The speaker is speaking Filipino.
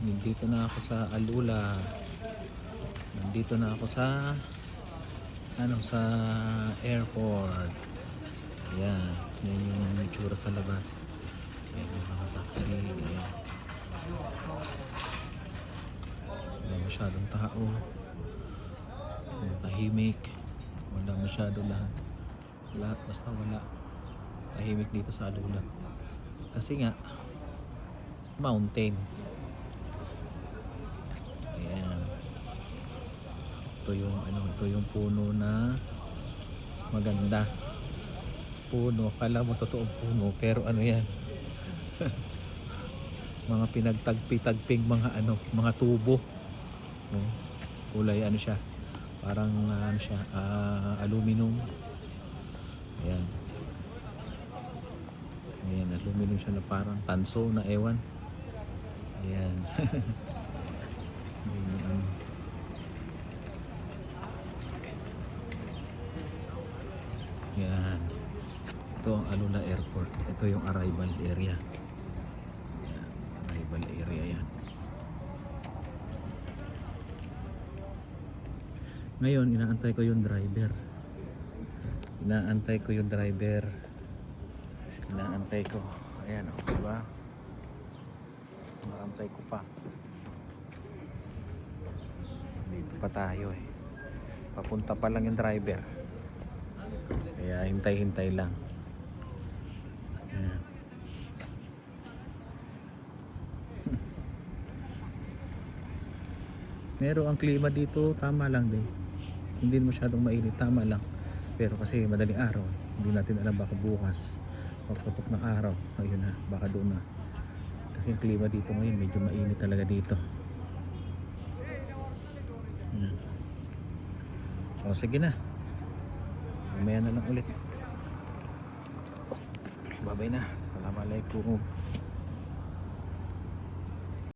Nandito na ako sa Alula. Nandito na ako sa sa airport. Ayan, yan yung itsura sa labas. Ayan yung mga taxi. Ayan. Wala masyadong tao. Tahimik. Wala masyado lahat basta wala. Tahimik dito sa Alula. Kasi nga mountain. Ayan. Ito yung puno na maganda. Puno, kala mo totoong puno, pero ano yan? Mga pinagtagpi-tagping mga tubo. Kulay siya. Parang aluminum. Ayan. Ayan, aluminum siya na parang tanso na ewan. Ayan. Yan. Ito ang Alula Airport. Ito yung arrival area. Yan, arrival area yan. Ngayon, inaantay ko yung driver. Inaantay ko. Ayan o, diba? Inaantay ko pa. Dito pa tayo eh. Papunta pa lang yung driver. Kaya hintay-hintay lang. Ayan. Pero ang klima dito tama lang din. Hindi masyadong mainit, tama lang. Pero kasi madaling araw, hindi natin alam baka bukas pagputok ng araw, ayun na, baka doon na. Kasi ang klima dito ngayon medyo mainit talaga dito. Ayan. So sige na. Mamaya na lang ulit. Babay na. Assalamualaikum.